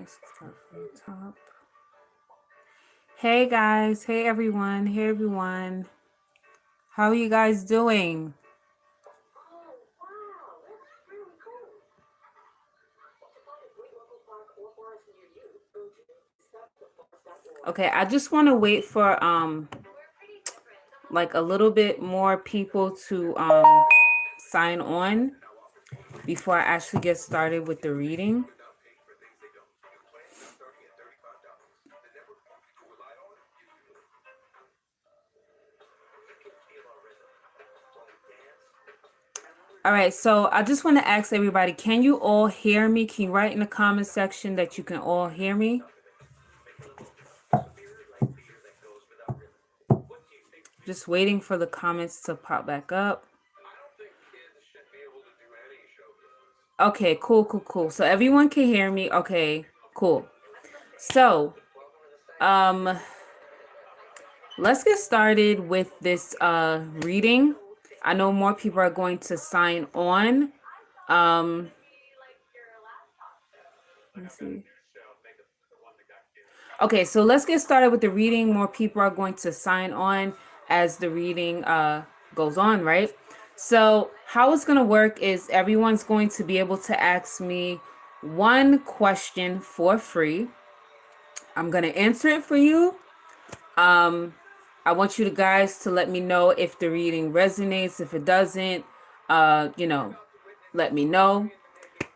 Let's start from the top. Hey guys, hey everyone, hey everyone. How are you guys doing? Okay, I just want to wait for like a little bit more people to sign on before I actually get started with the reading. All right, so I just want to ask everybody, can you all hear me? Can you write in the comment section that you can all hear me? Just waiting for the comments to pop back up. Okay, cool. So everyone can hear me. Okay, cool. So, let's get started with this reading. I know more people are going to sign on. Let's see. Okay, so let's get started with the reading. More people are going to sign on as the reading goes on, right? So how it's going to work is everyone's going to be able to ask me one question for free. I'm going to answer it for you. I want you guys to let me know if the reading resonates. If it doesn't, let me know.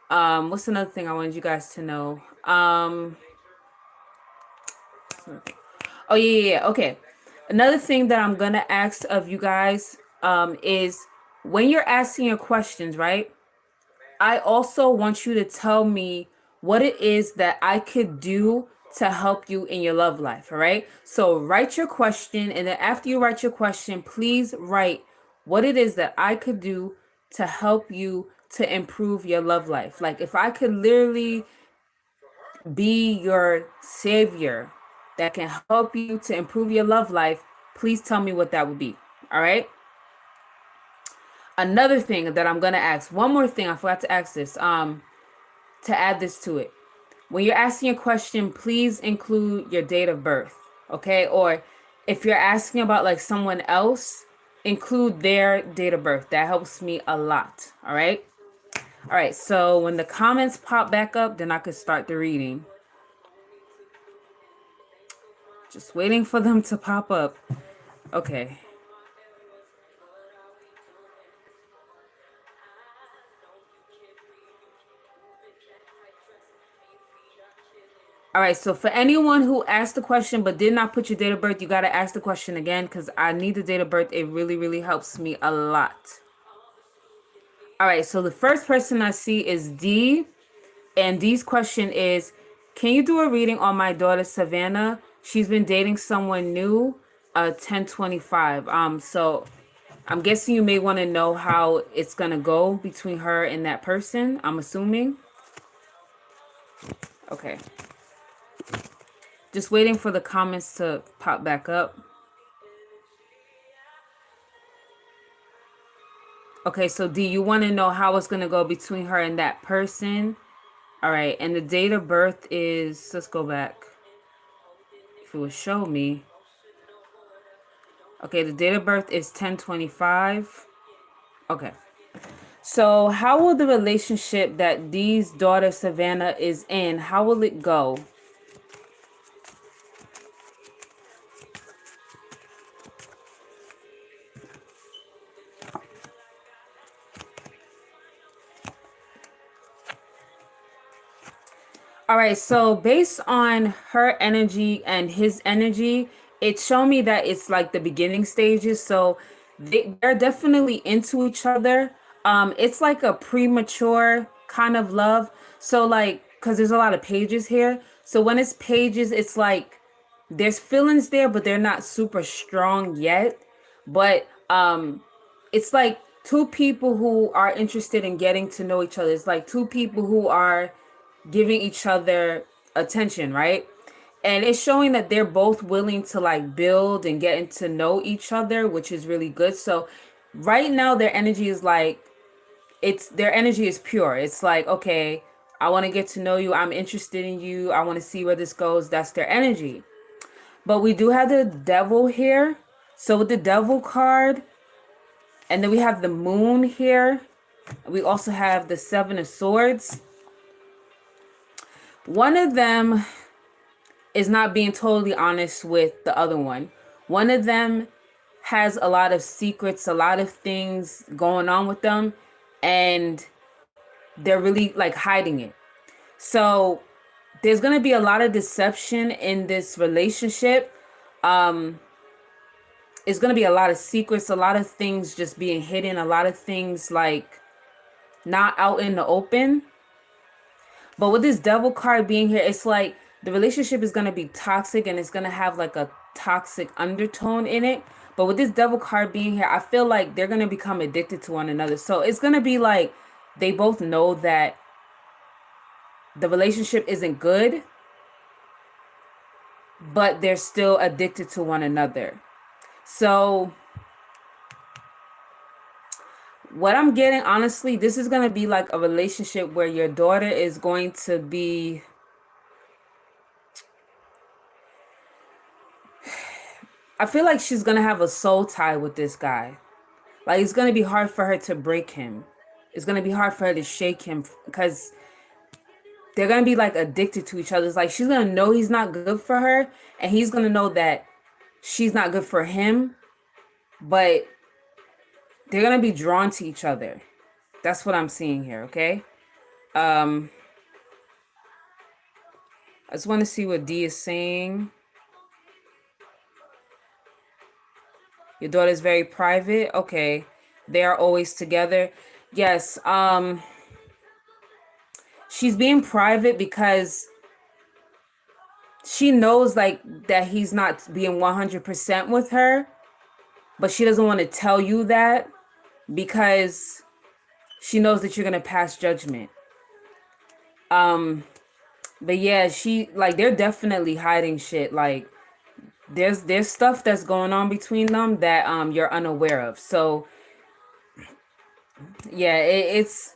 What's another thing I wanted you guys to know? Oh yeah. Okay. Another thing that I'm gonna ask of you guys is when you're asking your questions, right? I also want you to tell me what it is that I could do to help you in your love life, all right? So write your question, and then after you write your question, please write what it is that I could do to help you to improve your love life. Like if I could literally be your savior that can help you to improve your love life, please tell me what that would be, all right? Another thing that I'm gonna ask, one more thing, I forgot to ask this, to add this to it. When you're asking a question, please include your date of birth, okay? Or if you're asking about like someone else, include their date of birth. That helps me a lot, all right? All right, so when the comments pop back up, then I could start the reading. Just waiting for them to pop up. Okay. All right, so for anyone who asked the question but did not put your date of birth, you got to ask the question again because I need the date of birth. It really helps me a lot. All right, so the first person I see is D, and D's question is, can you do a reading on my daughter, Savannah? She's been dating someone new, 1025. So I'm guessing you may want to know how it's going to go between her and that person, I'm assuming. Okay. Just waiting for the comments to pop back up. Okay, so D, you want to know how it's going to go between her and that person? All right, and the date of birth is, let's go back. If it would show me. Okay, the date of birth is 1025. Okay. So how will the relationship that D's daughter Savannah is in, how will it go? All right, so based on her energy and his energy, it's shown me that it's like the beginning stages. So they're definitely into each other. It's like a premature kind of love. So like, because there's a lot of pages here. So when it's pages, it's like there's feelings there, but they're not super strong yet. But it's like two people who are interested in getting to know each other. It's like two people who are giving each other attention, right? And it's showing that they're both willing to like build and getting to know each other, which is really good. So right now their energy is like, it's their energy is pure. It's like, okay, I want to get to know you. I'm interested in you. I want to see where this goes. That's their energy. But we do have the devil here. So with the devil card, and then we have the moon here. We also have the seven of swords. One of them is not being totally honest with the other one. One of them has a lot of secrets, a lot of things going on with them, and they're really like hiding it. So there's going to be a lot of deception in this relationship. It's going to be a lot of secrets, a lot of things just being hidden, a lot of things like not out in the open. But with this devil card being here, it's like the relationship is going to be toxic and it's going to have like a toxic undertone in it. But with this devil card being here, I feel like they're going to become addicted to one another. So it's going to be like they both know that the relationship isn't good, but they're still addicted to one another. So what I'm getting, honestly, this is going to be like a relationship where your daughter is going to be, I feel like she's going to have a soul tie with this guy. Like, it's going to be hard for her to break him. It's going to be hard for her to shake him because they're going to be like addicted to each other. It's like she's going to know he's not good for her, and he's going to know that she's not good for him, but they're going to be drawn to each other. That's what I'm seeing here, okay? I just want to see what D is saying. Your daughter's very private. Okay. They are always together. Yes. She's being private because she knows like that he's not being 100% with her, but she doesn't want to tell you that because she knows that you're going to pass judgment. But yeah, they're definitely hiding shit. Like there's stuff that's going on between them that you're unaware of. So yeah, it's,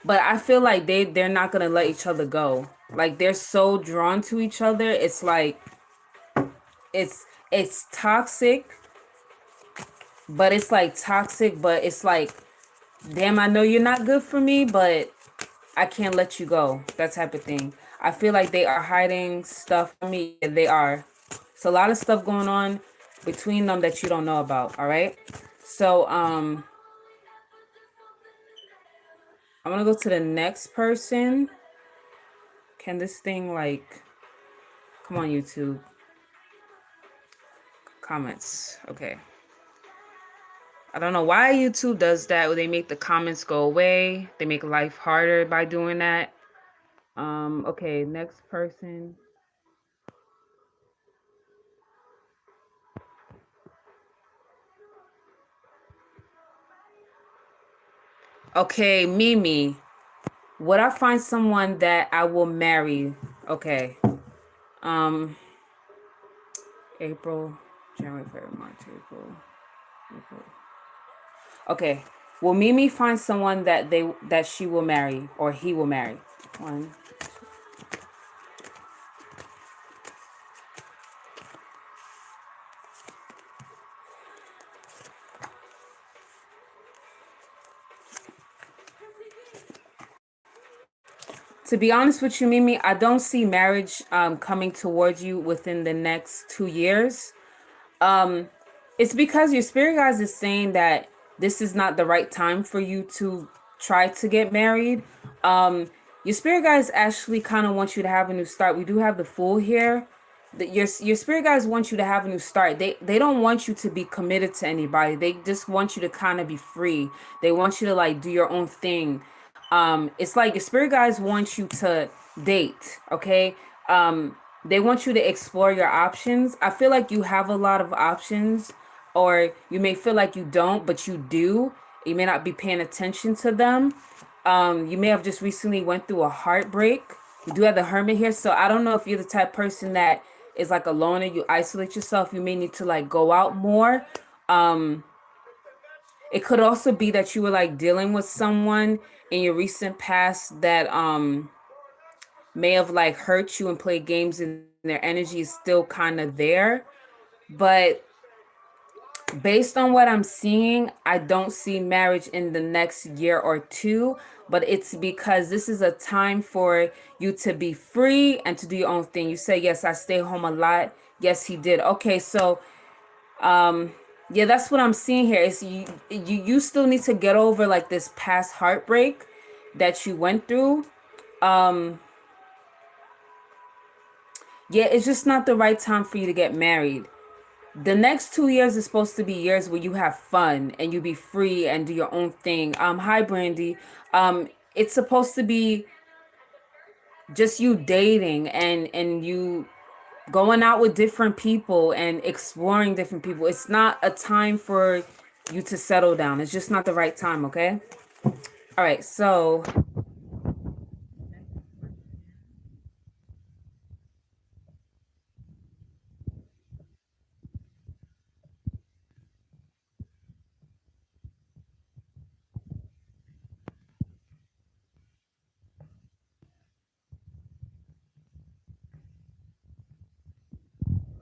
but I feel like they're not gonna let each other go. Like they're so drawn to each other. It's like it's toxic, but it's like toxic, but it's like, damn, I know you're not good for me, but I can't let you go. That type of thing. I feel like they are hiding stuff from me. They are. It's a lot of stuff going on between them that you don't know about. All right. So I'm gonna go to the next person. Can this thing like, come on, YouTube. Comments. Okay. I don't know why YouTube does that. They make the comments go away. They make life harder by doing that. Okay, next person. Okay, Mimi. Would I find someone that I will marry? Okay. April, January, February, March, April. Okay. Will Mimi find someone that she will marry or he will marry? One. To be honest with you, Mimi, I don't see marriage coming towards you within the next 2 years. It's because your spirit guides is saying that this is not the right time for you to try to get married. Your spirit guides actually kind of want you to have a new start. We do have the Fool here. Your spirit guides want you to have a new start. They don't want you to be committed to anybody. They just want you to kind of be free. They want you to like do your own thing. It's like your spirit guides want you to date, okay? They want you to explore your options. I feel like you have a lot of options, or you may feel like you don't, but you do. You may not be paying attention to them. You may have just recently went through a heartbreak. You do have the Hermit here, so I don't know if you're the type of person that is like a loner. You isolate yourself. You may need to like go out more. It could also be that you were like dealing with someone in your recent past that may have like hurt you and played games, and their energy is still kind of there. But based on what I'm seeing, I don't see marriage in the next year or two, but it's because this is a time for you to be free and to do your own thing. You say, yes, I stay home a lot. Yes, he did. Okay, so yeah, that's what I'm seeing here. Is you still need to get over like this past heartbreak that you went through. Yeah, it's just not the right time for you to get married. The next 2 years is supposed to be years where you have fun and you be free and do your own thing. Hi Brandy. It's supposed to be just you dating and you going out with different people and exploring different people. It's not a time for you to settle down. It's just not the right time, okay? All right, so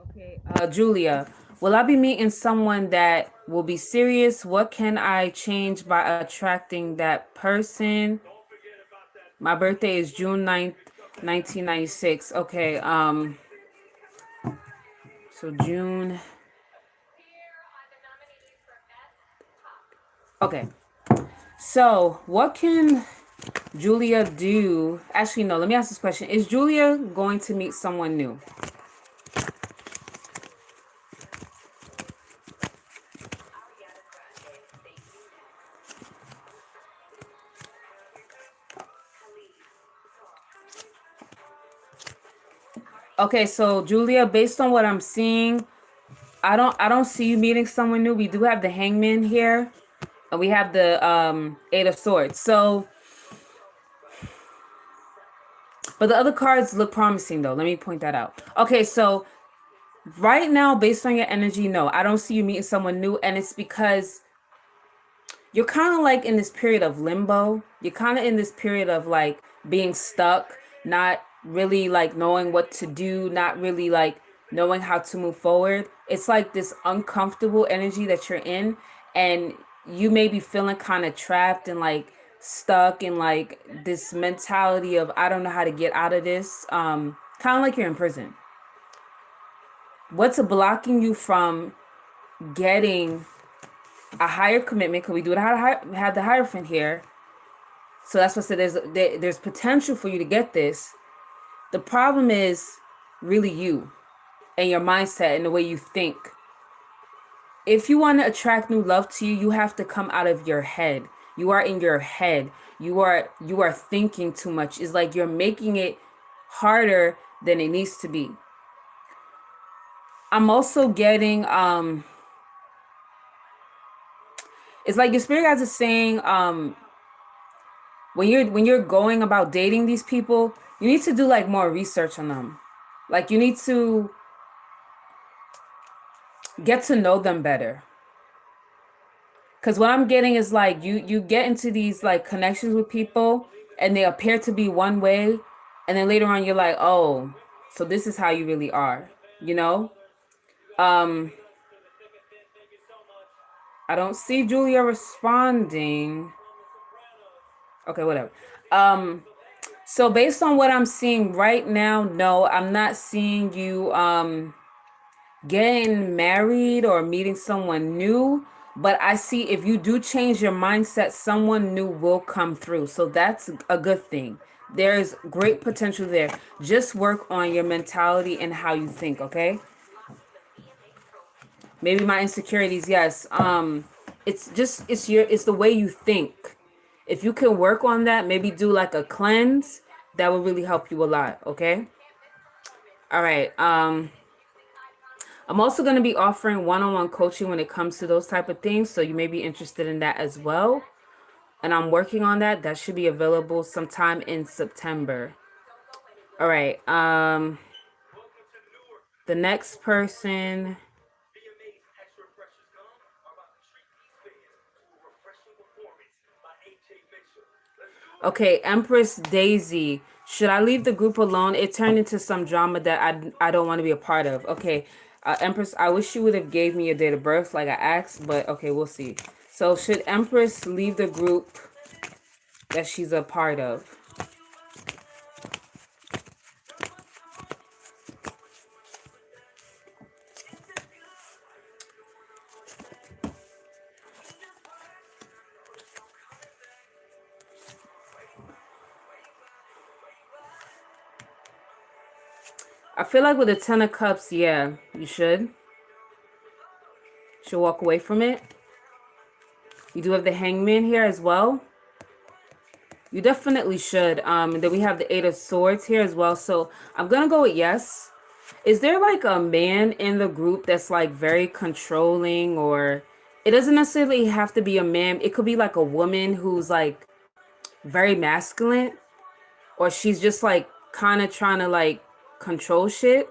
okay, Julia, will I be meeting someone that will be serious? What can I change by attracting that person? My birthday is June 9th, 1996. Okay, so June. Okay. So, what can Julia do? Actually, no, let me ask this question. Is Julia going to meet someone new? Okay, so Julia, based on what I'm seeing, I don't see you meeting someone new. We do have the Hangman here, and we have the Eight of Swords. So, but the other cards look promising though. Let me point that out. Okay, so right now, based on your energy, no, I don't see you meeting someone new, and it's because you're kind of like in this period of limbo. You're kind of in this period of like being stuck, not really like knowing what to do, not really like knowing how to move forward. It's like this uncomfortable energy that you're in, and you may be feeling kind of trapped and like stuck in like this mentality of I don't know how to get out of this. Kind of like you're in prison. What's blocking you from getting a higher commitment? Because we do have the Hierophant here. So that's what I said. There's potential for you to get this. The problem is really you and your mindset and the way you think. If you want to attract new love to you, you have to come out of your head. You are in your head. You are thinking too much. It's like you're making it harder than it needs to be. I'm also getting it's like your spirit guides is saying when you're going about dating these people, you need to do like more research on them. Like you need to get to know them better. Cause what I'm getting is like you get into these like connections with people and they appear to be one way, and then later on you're like, oh, so this is how you really are, you know? Um, I don't see Julia responding. Okay, whatever. Um, so based on what I'm seeing right now, no, I'm not seeing you getting married or meeting someone new, but I see if you do change your mindset, someone new will come through. So that's a good thing. There's great potential there. Just work on your mentality and how you think, okay? Maybe my insecurities, yes. It's the way you think. If you can work on that, maybe do like a cleanse, that will really help you a lot, okay? All right. I'm also going to be offering one-on-one coaching when it comes to those type of things, so you may be interested in that as well. And I'm working on that. That should be available sometime in September. All right. The next person. Okay, Empress Daisy. Should I leave the group alone? It turned into some drama that I don't want to be a part of. Okay, Empress, I wish you would have gave me a date of birth like I asked, but okay, we'll see. So should Empress leave the group that she's a part of? I feel like with the Ten of Cups, yeah, you should. Should walk away from it. You do have the Hangman here as well. You definitely should. And then we have the Eight of Swords here as well. So I'm gonna go with yes. Is there like a man in the group that's like very controlling, or it doesn't necessarily have to be a man. It could be like a woman who's like very masculine, or she's just like kind of trying to like control shit.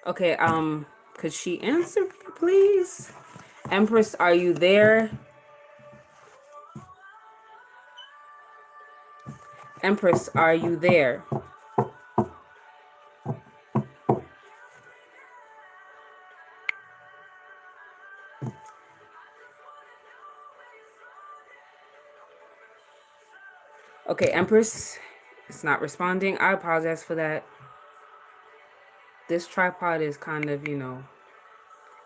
Okay, could she answer me, please? Empress, are you there? Empress, are you there? Okay, Empress is not responding. I apologize for that. This tripod is kind of,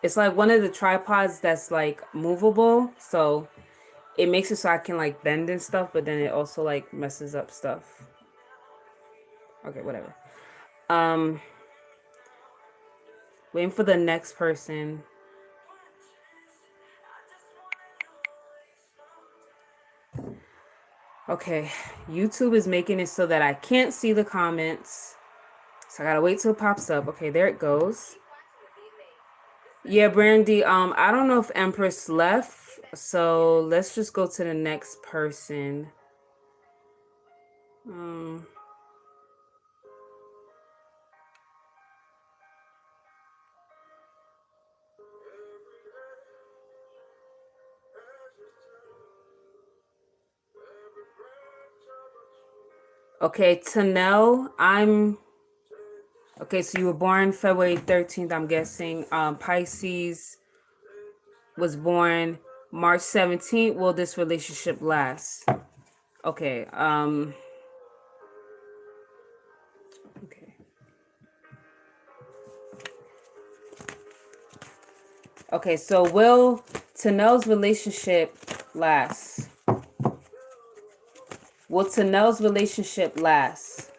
it's like one of the tripods that's like movable. So it makes it so I can like bend and stuff, but then it also like messes up stuff. Okay, whatever. Waiting for the next person. Okay, YouTube is making it so that I can't see the comments. So I gotta wait till it pops up. Okay, there it goes. Yeah, Brandy, I don't know if Empress left, so let's just go to the next person. Okay, Tanel, okay, so you were born February 13th, I'm guessing. Pisces was born March 17th. Will this relationship last? Okay, okay. Okay, so will Tanel's relationship last? Will Tanel's relationship last?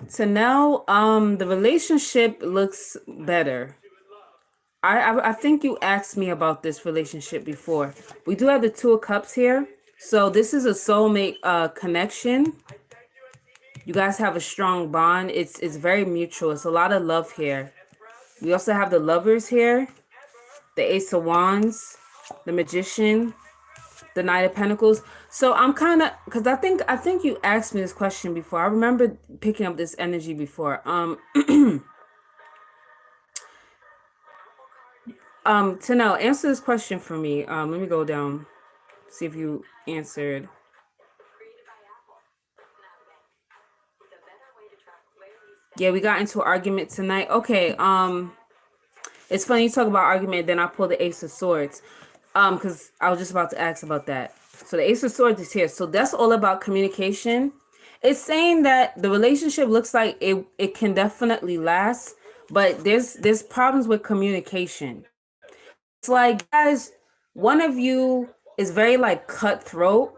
Tanel, the relationship looks better. I think you asked me about this relationship before. We do have the Two of Cups here. So this is a soulmate connection. You guys have a strong bond. It's very mutual. It's a lot of love here. We also have the Lovers here, the Ace of Wands, the Magician, the Knight of Pentacles. So I'm kind of, because I think you asked me this question before. I remember picking up this energy before. Tanel, answer this question for me. Let me go down, see if you answered. Yeah, we got into an argument tonight. Okay, it's funny you talk about argument, then I pull the Ace of Swords. Because I was just about to ask about that. So the Ace of Swords is here. So that's all about communication. It's saying that the relationship looks like it can definitely last, but there's problems with communication. It's like, guys, one of you is very like cutthroat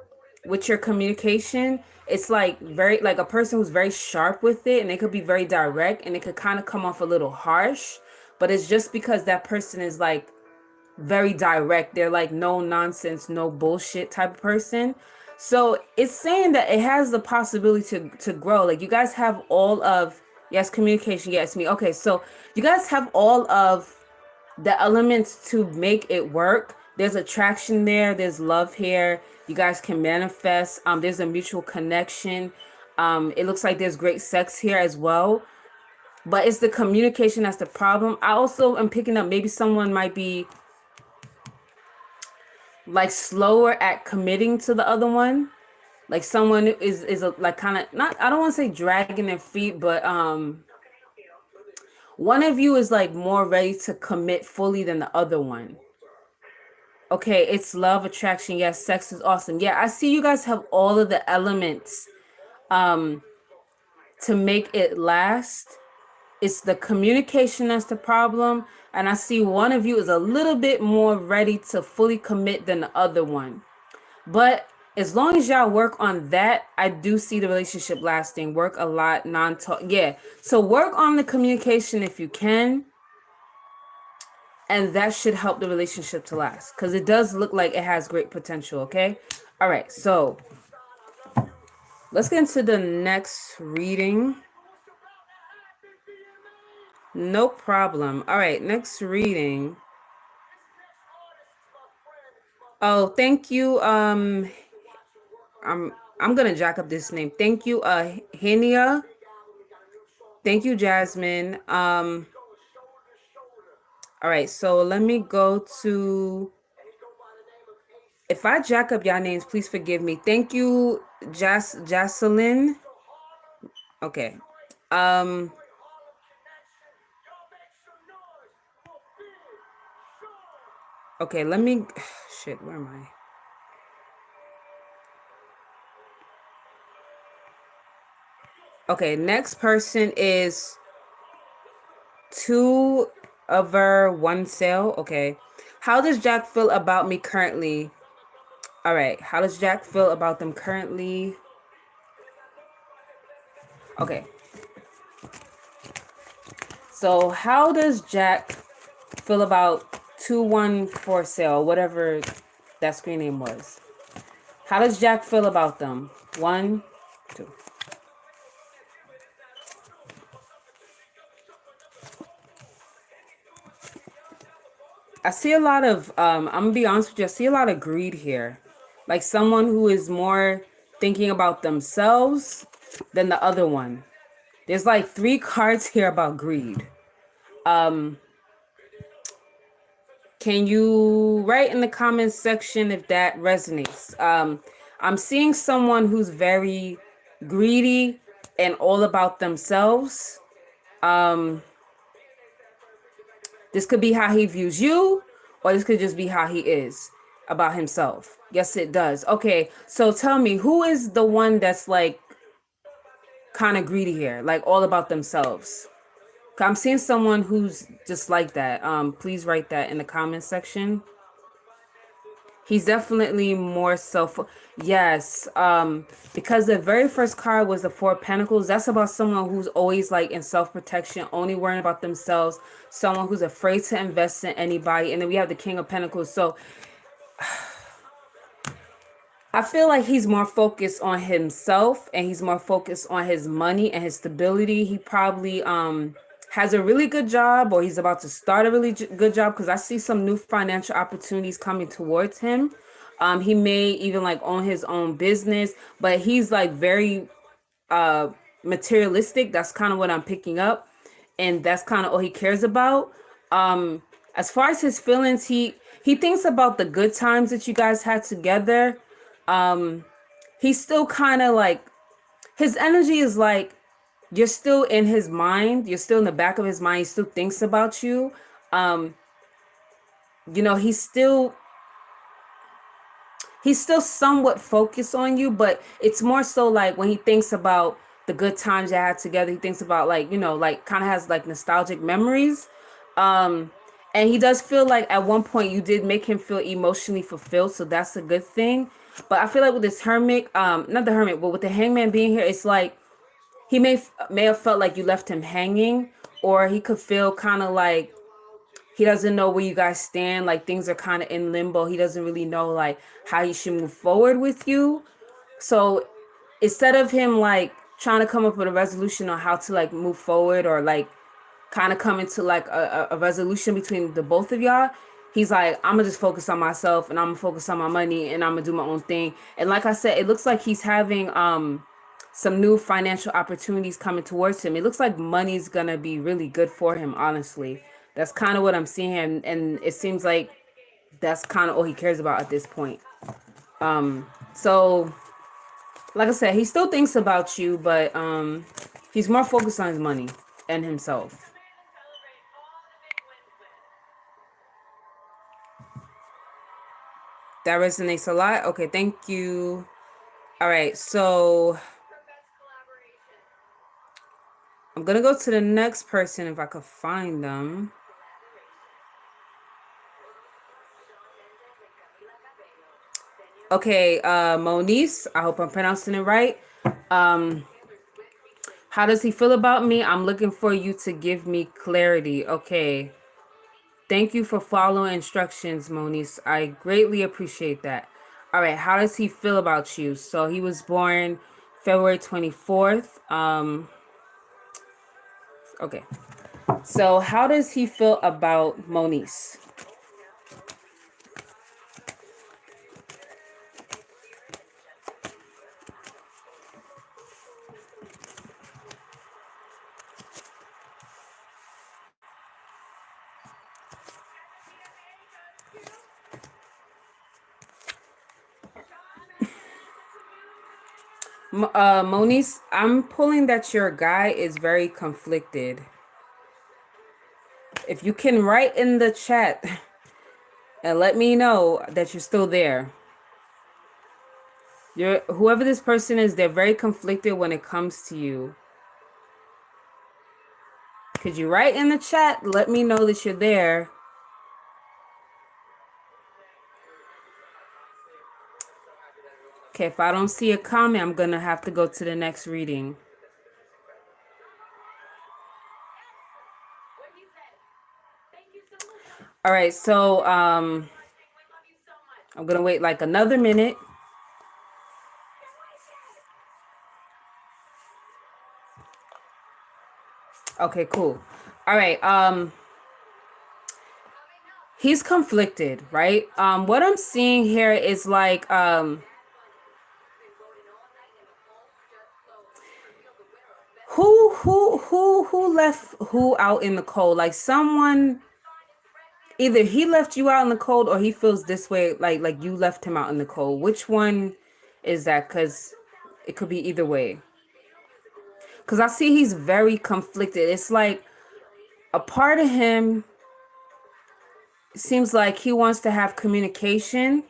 with your communication. It's like very like a person who's very sharp with it, and they could be very direct, and it could kind of come off a little harsh, but it's just because that person is like very direct. They're like no nonsense, no bullshit type of person. So it's saying that it has the possibility to grow. Like you guys have all of Yes, communication. Yes, me. Okay, so you guys have all of the elements to make it work. There's attraction there. There's love here. You guys can manifest. There's a mutual connection. It looks like there's great sex here as well. But it's the communication that's the problem. I also am picking up maybe someone might be like slower at committing to the other one. Like someone is a, like kind of not, I don't want to say dragging their feet, but one of you is like more ready to commit fully than the other one. Okay, it's love, attraction. Yes, sex is awesome. Yeah, I see you guys have all of the elements to make it last. It's the communication that's the problem. And I see one of you is a little bit more ready to fully commit than the other one. But as long as y'all work on that, I do see the relationship lasting. Work a lot, non-talk. Yeah. So work on the communication if you can. And that should help the relationship to last. Because it does look like it has great potential, okay? All right, so let's get into the next reading. No problem. All right, next reading. Oh, thank you. I'm gonna jack up this name. Thank you, Henia. Thank you, Jasmine. All right, so let me go to. If I jack up y'all names, please forgive me. Thank you, Jocelyn. Okay. Okay, let me. Shit, where am I? Okay, next person is two over one sale. Okay. How does Jack feel about me currently? All right. How does Jack feel about them currently? Okay. So how does Jack feel about 2-1 for sale, whatever that screen name was? How does Jack feel about them? 1, 2. I see a lot of, I'm gonna be honest with you, I see a lot of greed here. Like someone who is more thinking about themselves than the other one. There's like 3 cards here about greed. Can you write in the comments section if that resonates? I'm seeing someone who's very greedy and all about themselves. This could be how he views you, or this could just be how he is about himself. Yes, it does. Okay, so tell me, who is the one that's like kind of greedy here, like all about themselves? I'm seeing someone who's just like that. Please write that in the comment section. He's definitely more self. Yes. Because the very first card was the 4 of Pentacles. That's about someone who's always like in self-protection, only worrying about themselves, someone who's afraid to invest in anybody. And then we have the King of Pentacles. So I feel like he's more focused on himself and he's more focused on his money and his stability. He probably has a really good job, or he's about to start a really good job, because I see some new financial opportunities coming towards him. He may even like own his own business, but he's like very materialistic. That's kind of what I'm picking up, and that's kind of all he cares about. As far as his feelings, he thinks about the good times that you guys had together. He's still kind of like, his energy is like, you're still in his mind, you're still in the back of his mind, he still thinks about you. You know, he's still somewhat focused on you, but it's more so like when he thinks about the good times you had together, he thinks about like, you know, like kind of has like nostalgic memories. And he does feel like at one point you did make him feel emotionally fulfilled, so that's a good thing. But I feel like with this hermit, not the hermit, but with the hangman being here, it's like he may have felt like you left him hanging, or he could feel kind of like he doesn't know where you guys stand, like things are kind of in limbo. He doesn't really know like how he should move forward with you. So instead of him like trying to come up with a resolution on how to like move forward, or like kind of come into like a resolution between the both of y'all. He's like, I'm gonna just focus on myself, and I'm gonna focus on my money, and I'm gonna do my own thing. And like I said, it looks like he's having some new financial opportunities coming towards him. It looks like money's gonna be really good for him, honestly. That's kind of what I'm seeing, and it seems like that's kind of all he cares about at this point. So like I said, he still thinks about you, but he's more focused on his money and himself. That resonates a lot. Okay, thank you. All right, so I'm gonna go to the next person if I could find them. Okay, Monice, I hope I'm pronouncing it right. How does he feel about me? I'm looking for you to give me clarity. Okay. Thank you for following instructions, Moniz. I greatly appreciate that. All right, how does he feel about you? So he was born February 24th. Okay. So how does he feel about Moniz? Moniz, I'm pulling that your guy is very conflicted. If you can write in the chat and let me know that you're still there. Whoever this person is, they're very conflicted when it comes to you. Could you write in the chat? Let me know that you're there. Okay, if I don't see a comment, I'm gonna have to go to the next reading. All right, so I'm gonna wait like another minute. Okay, cool. All right, he's conflicted, right? What I'm seeing here is like who left who out in the cold? Like someone, either he left you out in the cold or he feels this way, like you left him out in the cold. Which one is that? Because it could be either way. Because I see he's very conflicted. It's like a part of him seems like he wants to have communication,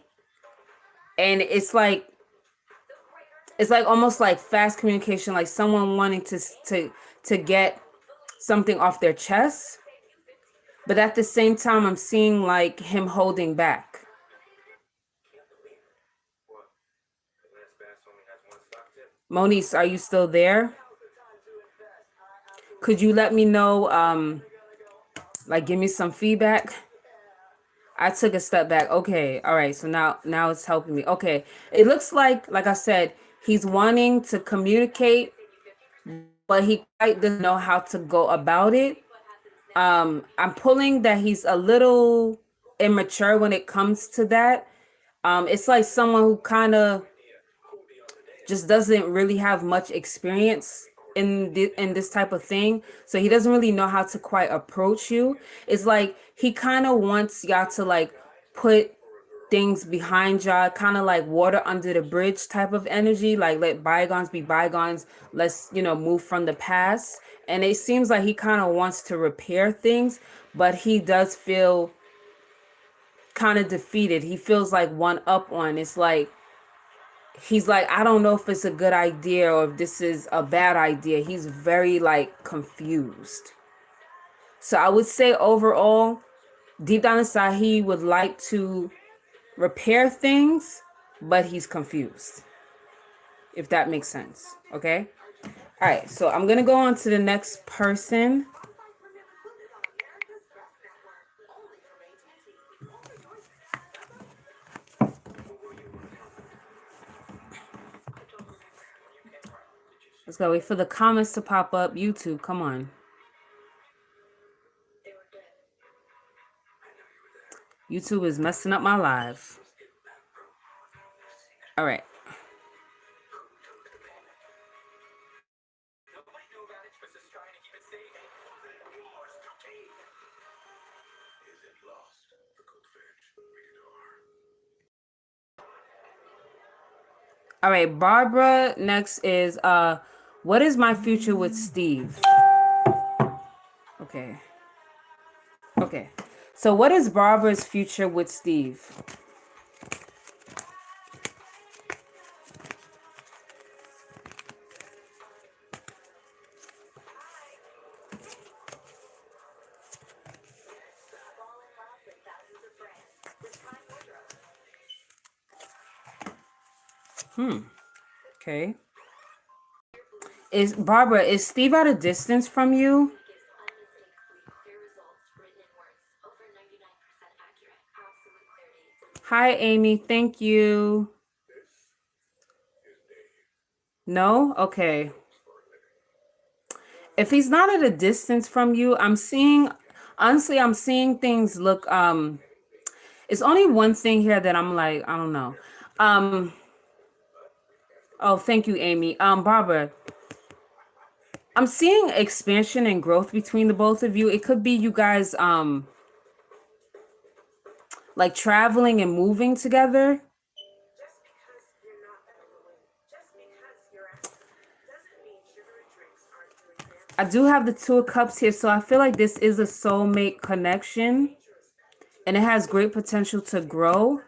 and it's like almost like fast communication, like someone wanting to get something off their chest, but at the same time I'm seeing like him holding back. Monice, are you still there? Could you let me know, like give me some feedback? I took a step back. Okay. All right. So now it's helping me. Okay. It looks like I said, he's wanting to communicate, but he quite doesn't know how to go about it. I'm pulling that he's a little immature when it comes to that. It's like someone who kind of just doesn't really have much experience in this type of thing, so he doesn't really know how to quite approach you. It's like he kind of wants y'all to like put things behind y'all, kind of like water under the bridge type of energy, like let bygones be bygones, let's move from the past. And it seems like he kind of wants to repair things, but he does feel kind of defeated. He feels like one up on. It's like he's like, I don't know if it's a good idea or if this is a bad idea. He's very like confused. So I would say overall, deep down inside, he would like to repair things, but he's confused, if that makes sense. Okay. All right. So I'm going to go on to the next person. Let's go wait for the comments to pop up. YouTube, come on. YouTube is messing up my live. All right. All right, Barbara, next is what is my future with Steve? Okay. Okay. So what is Barbara's future with Steve? Okay. Is Steve at a distance from you? Hi, Amy. Thank you. No? Okay. If he's not at a distance from you, honestly, I'm seeing things look it's only one thing here that I'm like, I don't know. Oh, thank you, Amy. Barbara, I'm seeing expansion and growth between the both of you. It could be you guys like traveling and moving together. I do have the Two of Cups here, so I feel like this is a soulmate connection and it has great potential to grow.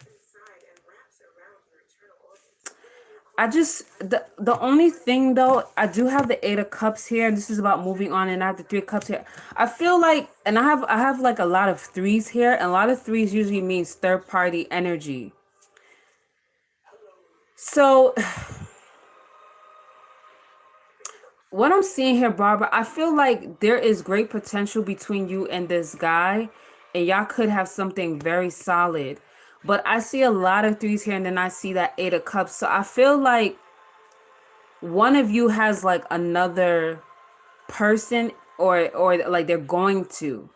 The only thing though, I do have the Eight of Cups here. This is about moving on, and I have the Three of Cups here. I feel like, and I have like a lot of threes here, and a lot of threes usually means third party energy. So what I'm seeing here, Barbara, I feel like there is great potential between you and this guy, and y'all could have something very solid. But I see a lot of threes here, and then I see that Eight of Cups. So I feel like one of you has like another person, or like they're going to.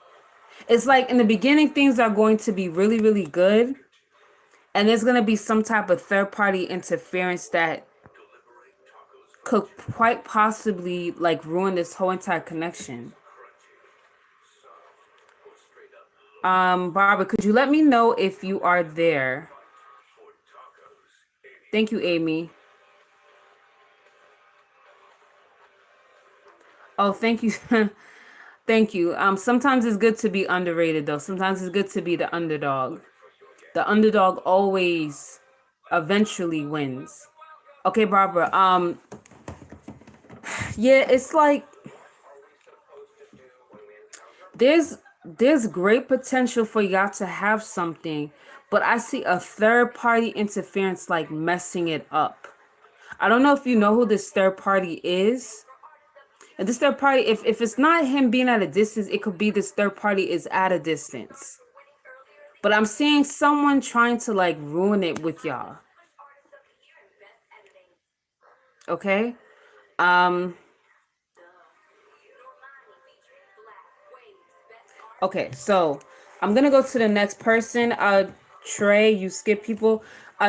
It's like in the beginning, things are going to be really, really good. And there's going to be some type of third party interference that could quite possibly like ruin this whole entire connection. Barbara, could you let me know if you are there? Thank you, Amy. Oh, thank you. Thank you. Sometimes it's good to be underrated though. Sometimes it's good to be the underdog. The underdog always eventually wins. Okay, Barbara. Yeah, it's like there's great potential for y'all to have something, but I see a third party interference like messing it up. I don't know if you know who this third party is. And this third party, if it's not him being at a distance, it could be this third party is at a distance. But I'm seeing someone trying to like ruin it with y'all. Okay? Okay, so I'm gonna go to the next person. Trey, you skip people.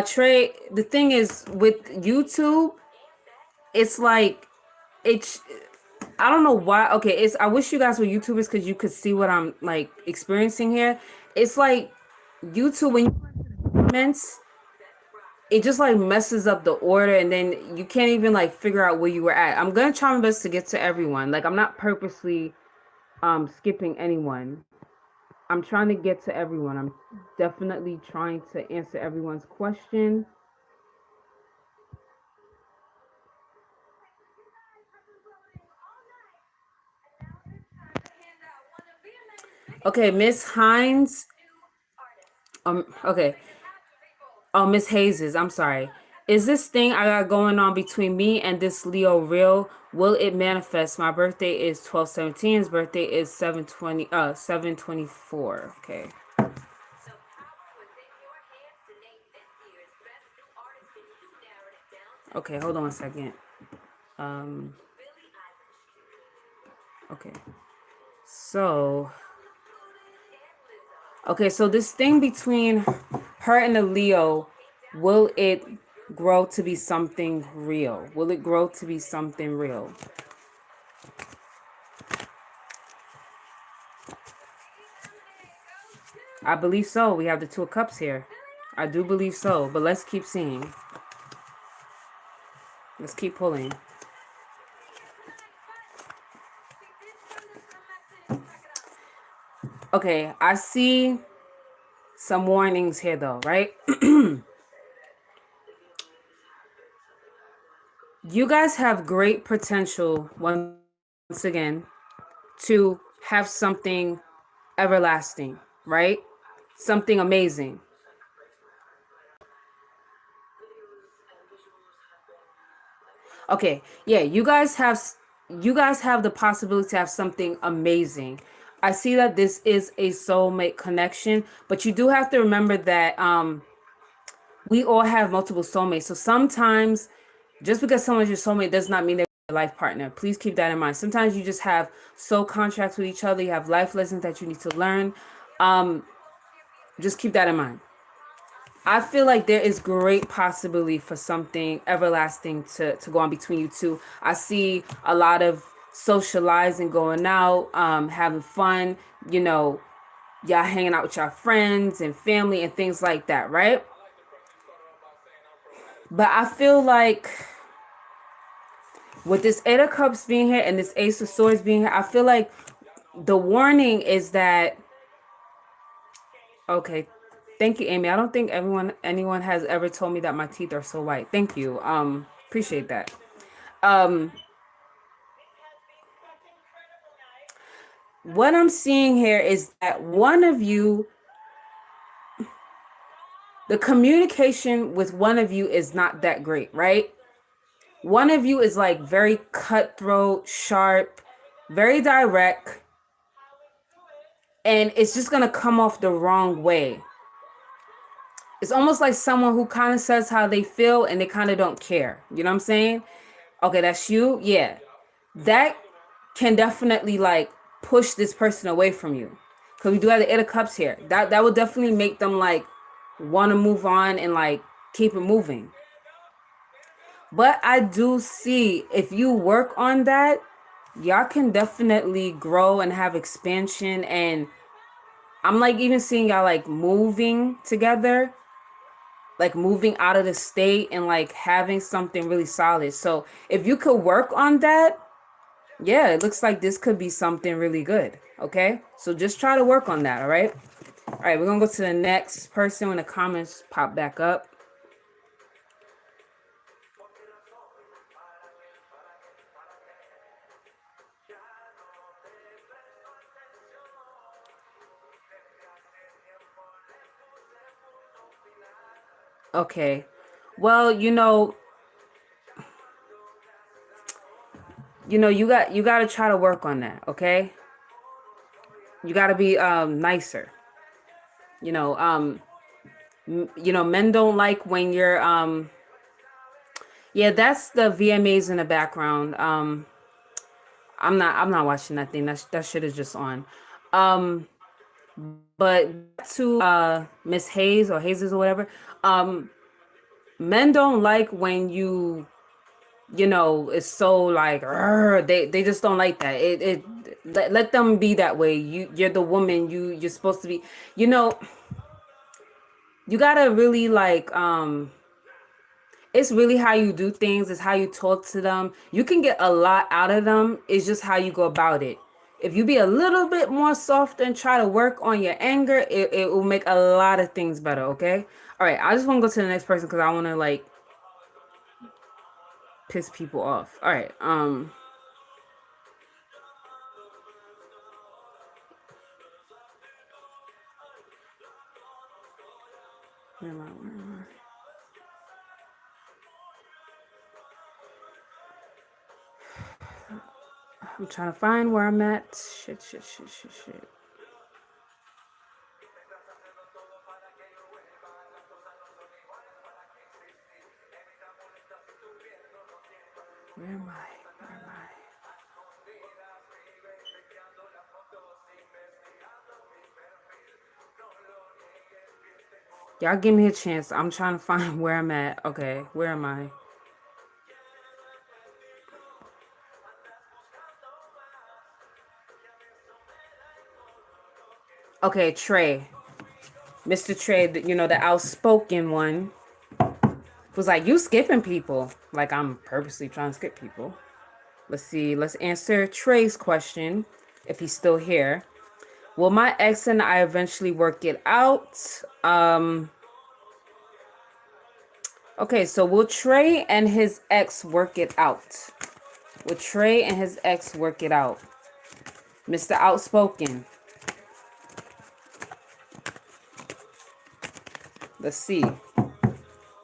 Trey, the thing is with YouTube, it's like it's I don't know why. Okay, it's I wish you guys were YouTubers because you could see what I'm like experiencing here. It's like YouTube when you go into the comments, it just like messes up the order and then you can't even like figure out where you were at. I'm gonna try my best to get to everyone. Like I'm not purposely skipping anyone. I'm trying to get to everyone. I'm definitely trying to answer everyone's question. Okay, Miss Hines. Okay. Oh, Miss Hayes, I'm sorry. Is this thing I got going on between me and this Leo real? Will it manifest? My birthday is 12/17. His birthday is 7/24. Okay. Okay, hold on a second. Um, okay. So, okay, so this thing between her and the Leo, will it grow to be something real? Will it grow to be something real? I believe so. We have the Two of Cups here. I do believe so, but let's keep seeing. Let's keep pulling. Okay, I see some warnings here though, right? You guys have great potential once again to have something everlasting, right? Something amazing. Okay, yeah, you guys have the possibility to have something amazing. I see that this is a soulmate connection, but you do have to remember that we all have multiple soulmates. So sometimes just because someone's your soulmate does not mean they're your life partner. Please keep that in mind. Sometimes you just have soul contracts with each other. You have life lessons that you need to learn. Just keep that in mind. I feel like there is great possibility for something everlasting to go on between you two. I see a lot of socializing going out, having fun, you know, y'all hanging out with your friends and family and things like that, right? But I feel like with this Eight of Cups being here and this Ace of Swords being here, I feel like the warning is that, okay, thank you, Amy. I don't think anyone has ever told me that my teeth are so white. Thank you. Appreciate that. Um, what I'm seeing here is that one of you, the communication with one of you is not that great, right? One of you is like very cutthroat, sharp, very direct, and it's just gonna come off the wrong way. It's almost like someone who kind of says how they feel and they kind of don't care. You know what I'm saying? Okay, that's you. Yeah. That can definitely like push this person away from you. Cause we do have the Eight of Cups here. That would definitely make them like want to move on and like keep it moving. But I do see if you work on that, y'all can definitely grow and have expansion. And I'm like even seeing y'all like moving together, like moving out of the state and like having something really solid. So if you could work on that, yeah, it looks like this could be something really good. Okay, so just try to work on that. All right. All right, we're gonna go to the next person when the comments pop back up. Okay, well, you got to try to work on that. Okay, you got to be nicer. You know, men don't like when you're yeah, that's the VMAs in the background. I'm not watching that thing. That shit is just on. Um, but to Miss Hayes or Hazes or whatever, um, men don't like when it's so like they just don't like that. Let them be that way. You're the woman. You're supposed to be. You know, you gotta really like it's really how you do things, it's how you talk to them. You can get a lot out of them. It's just how you go about it. If you be a little bit more soft and try to work on your anger, it will make a lot of things better, okay? All right, I just want to go to the next person because I want to like piss people off. All right, where am I? Where am I? I'm trying to find where I'm at. Shit. Where am I? Where am I? Y'all give me a chance. I'm trying to find where I'm at. Okay, where am I? Okay, Trey. Mr. Trey, the outspoken one, was like, you skipping people. Like, I'm purposely trying to skip people. Let's see. Let's answer Trey's question, if he's still here. Will my ex and I eventually work it out? Okay, so will Trey and his ex work it out? Will Trey and his ex work it out? Mr. Outspoken. Let's see.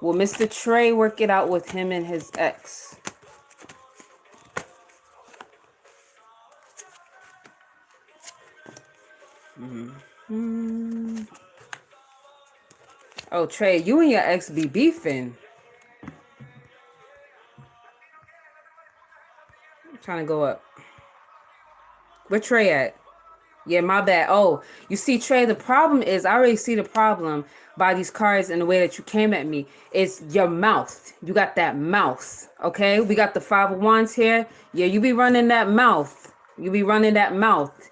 Will Mr. Trey work it out with him and his ex? Oh, Trey, you and your ex be beefing. I'm trying to go up. Where Trey at? Yeah, my bad. Oh, you see, Trey, the problem is, I already see the problem by these cards and the way that you came at me. It's your mouth. You got that mouth, okay? We got the Five of Wands here. Yeah, you be running that mouth. You be running that mouth.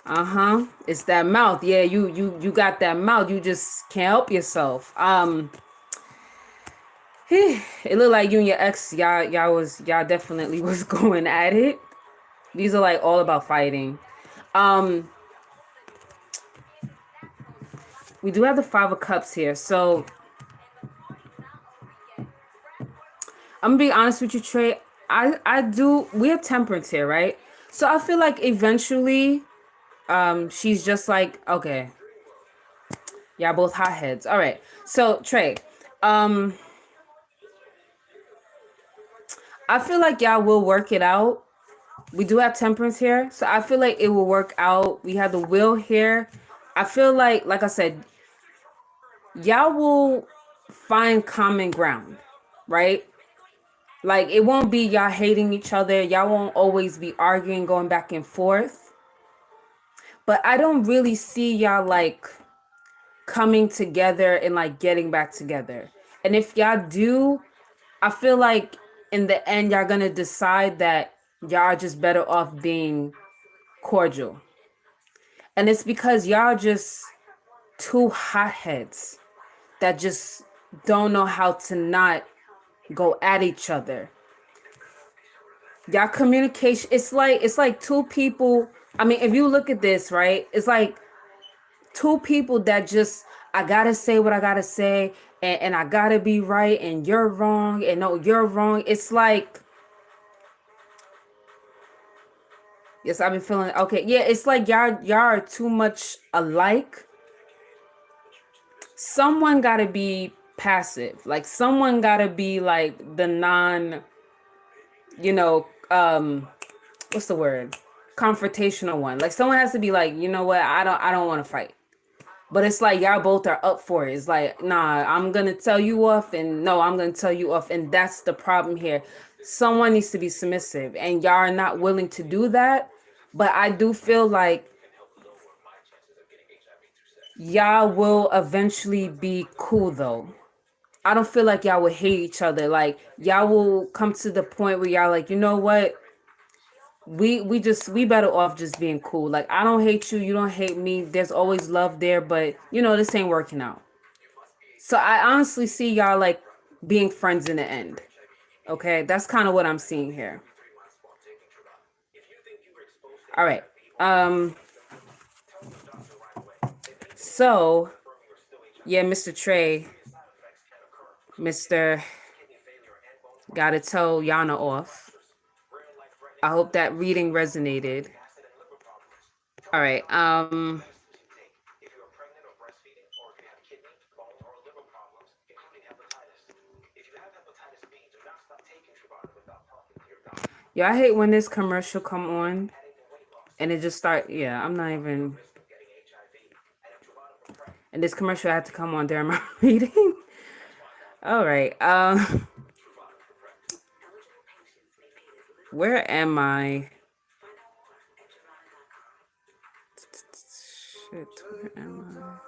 Uh-huh. It's that mouth. Yeah, you got that mouth. You just can't help yourself. It looked like you and your ex, y'all definitely was going at it. These are like all about fighting. We do have the Five of Cups here. So I'm gonna be honest with you, Trey. We have Temperance here, right? So I feel like eventually, she's just like, okay, y'all both hotheads. All right. So Trey, I feel like y'all will work it out. We do have Temperance here, so I feel like it will work out. We have the Will here. I feel like I said, y'all will find common ground, right? Like, it won't be y'all hating each other. Y'all won't always be arguing, going back and forth. But I don't really see y'all like coming together and like getting back together. And if y'all do, I feel like in the end, y'all gonna decide that y'all are just better off being cordial. And it's because y'all just two hotheads that just don't know how to not go at each other. Y'all communication, it's like two people. I mean, if you look at this, right, it's like two people that just, I gotta say what I gotta say, and I gotta be right, and you're wrong, and no, you're wrong. It's like, yes, I've been feeling okay. Yeah, it's like y'all are too much alike. Someone gotta be passive. Like, someone gotta be like the non, you know, what's the word? Confrontational one. Like, someone has to be like, you know what, I don't want to fight. But it's like y'all both are up for it. It's like, nah, I'm gonna tell you off, and no, I'm gonna tell you off. And that's the problem here. Someone needs to be submissive, and y'all are not willing to do that. But I do feel like y'all will eventually be cool though. I don't feel like y'all will hate each other. Like, y'all will come to the point where y'all like, you know what? We better off just being cool. Like, I don't hate you, you don't hate me. There's always love there, but this ain't working out. So I honestly see y'all like being friends in the end. Okay, that's kind of what I'm seeing here. All right. Um. So yeah, Mr. Trey, Mr. Gotta tell Yana off. I hope that reading resonated. All right. Yeah, I hate when this commercial come on and it just start. Yeah, I'm not even. And this commercial had to come on during my reading. All right. Where am I? Shit, where am I?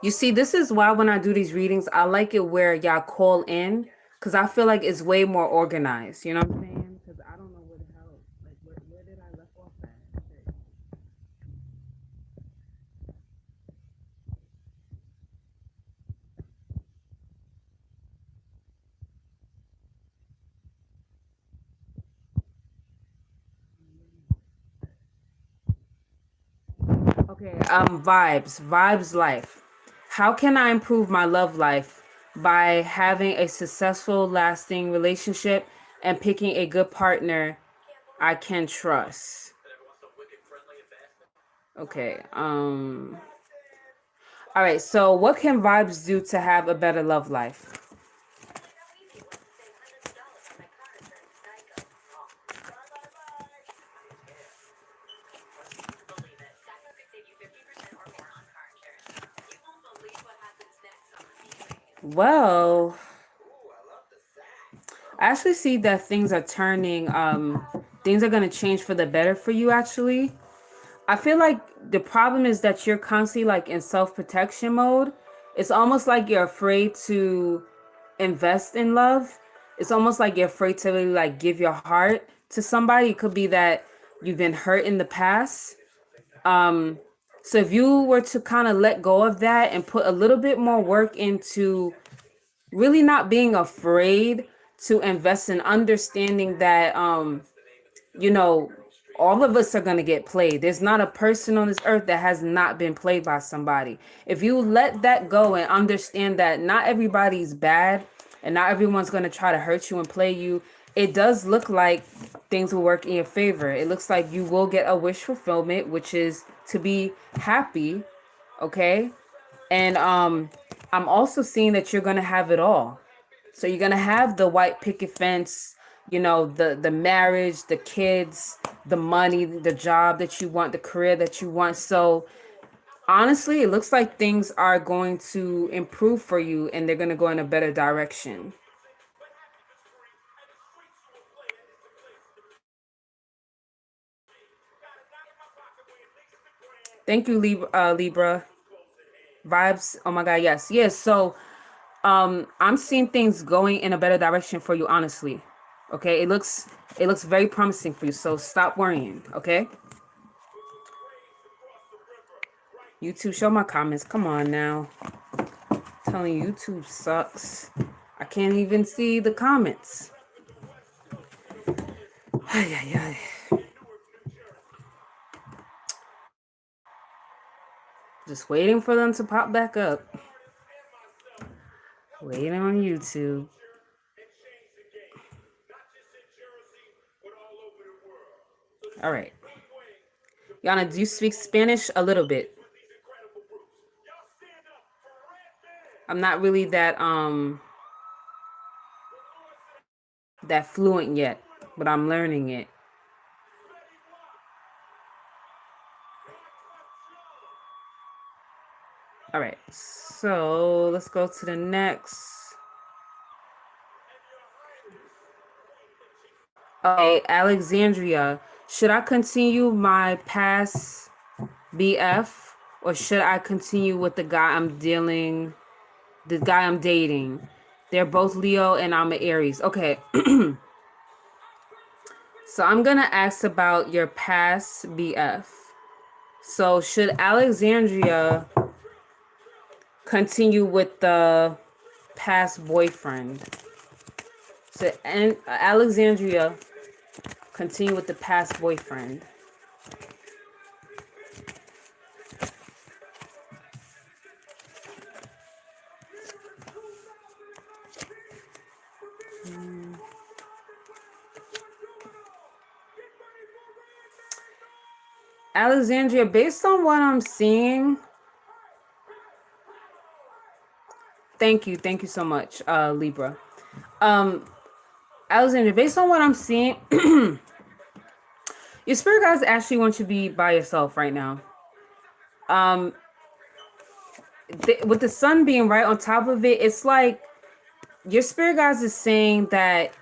You see, this is why when I do these readings, I like it where y'all call in, because I feel like it's way more organized. You know what I'm saying? Because I don't know where the hell, like, where did I left off at? Okay, vibes life. How can I improve my love life? By having a successful, lasting relationship and picking a good partner I can trust. Okay, all right, so what can vibes do to have a better love life? Well, I actually see that things are turning, things are going to change for the better for you, actually. I feel like the problem is that you're constantly like in self-protection mode. It's almost like you're afraid to invest in love. It's almost like you're afraid to really like give your heart to somebody. It could be that you've been hurt in the past. So if you were to kind of let go of that and put a little bit more work into really not being afraid to invest in understanding that you know, all of us are going to get played. There's not a person on this earth that has not been played by somebody. If you let that go and understand that not everybody's bad and not everyone's going to try to hurt you and play you, it does look like things will work in your favor. It looks like you will get a wish fulfillment, which is to be happy, okay? And I'm also seeing that you're going to have it all. So you're gonna have the white picket fence, you know, the marriage, the kids, the money, the job that you want, the career that you want. So honestly, it looks like things are going to improve for you and they're gonna go in a better direction. Thank you, Libra. Vibes. Oh my God, yes. Yes. So I'm seeing things going in a better direction for you, honestly. Okay, it looks very promising for you. So stop worrying, okay? YouTube, show my comments. Come on now. Telling you, YouTube sucks. I can't even see the comments. Ay, ay, ay. Just waiting for them to pop back up. Waiting on YouTube. All right. Yana, do you speak Spanish? A little bit. I'm not really that fluent yet, but I'm learning it. All right. So let's go to the next. Okay, Alexandria. Should I continue my past BF or should I continue with the guy I'm dating? They're both Leo and I'm an Aries. Okay. So I'm going to ask about your past BF. So should Alexandria continue with the past boyfriend? So and Alexandria continue with the past boyfriend. Alexandria, based on what I'm seeing, thank you so much, Libra. Alexandria, based on what I'm seeing, your spirit guides actually want you to be by yourself right now. with the sun being right on top of it, it's like your spirit guides is saying that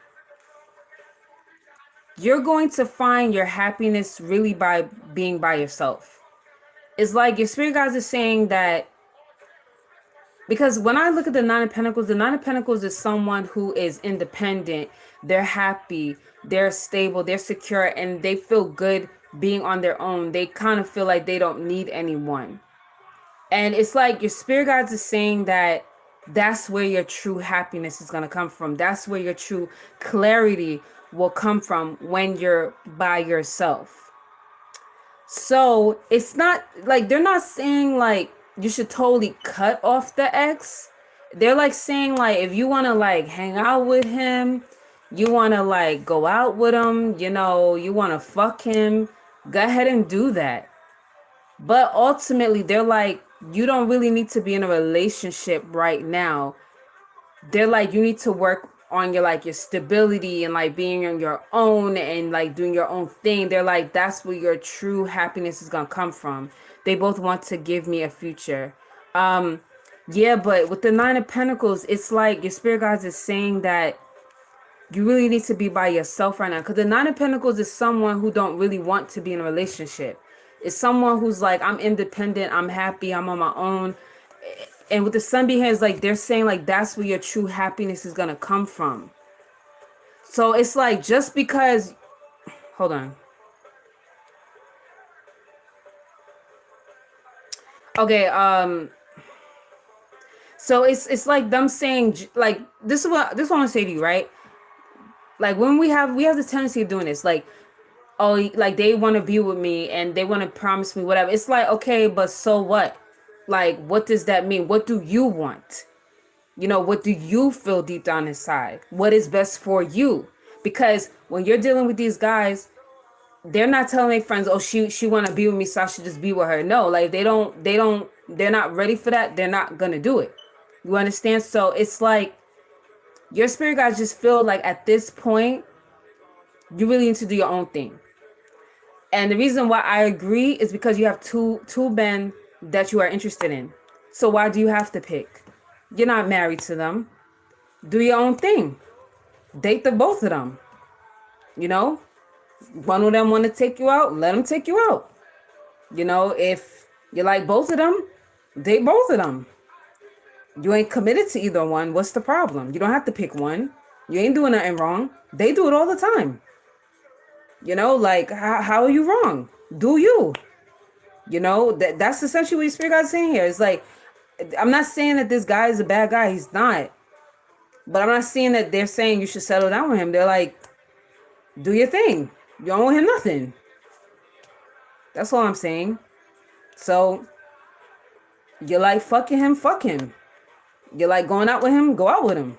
you're going to find your happiness really by being by yourself. It's like your spirit guides is saying that, because when I look at the Nine of Pentacles is someone who is independent, they're happy, they're stable, they're secure, and they feel good being on their own. They kind of feel like they don't need anyone. And it's like your spirit guides is saying that that's where your true happiness is going to come from. That's where your true clarity will come from when you're by yourself. So it's not like they're not saying like you should totally cut off the ex. They're like saying like if you want to like hang out with him, you want to like go out with him, you know, you want to fuck him, go ahead and do that. But ultimately, they're like, you don't really need to be in a relationship right now. They're like, you need to work on your like your stability and like being on your own and like doing your own thing. They're like, that's where your true happiness is gonna come from. They both want to give me a future. Yeah, but with the Nine of Pentacles, it's like your spirit guides is saying that you really need to be by yourself right now, because the Nine of Pentacles is someone who don't really want to be in a relationship. It's someone who's like, I'm independent, I'm happy, I'm on my own. And with the Sun being here, it's like they're saying like that's where your true happiness is gonna come from. So it's like just because, hold on. Okay, so it's like them saying like this is what I want to say to you, right? Like when we have the tendency of doing this, like, oh, like they want to be with me and they want to promise me whatever. It's like, okay, but so what? Like, what does that mean? What do you want? You know, what do you feel deep down inside? What is best for you? Because when you're dealing with these guys, they're not telling their friends, oh, she want to be with me, so I should just be with her. No, like they're not ready for that. They're not gonna do it. You understand? So it's like your spirit guys just feel like at this point, you really need to do your own thing. And the reason why I agree is because you have two men that you are interested in. So why do you have to pick? You're not married to them. Do your own thing. Date the both of them. You know, one of them want to take you out, let them take you out. You know, if you like both of them, date both of them. You ain't committed to either one. What's the problem? You don't have to pick one. You ain't doing nothing wrong. They do it all the time. You know, like how are you wrong? Do you? You know, that's essentially what your spirit God's saying here. It's like, I'm not saying that this guy is a bad guy. He's not. But I'm not saying that they're saying you should settle down with him. They're like, do your thing. You don't owe him nothing. That's all I'm saying. So, you like fucking him, fuck him. You like going out with him, go out with him.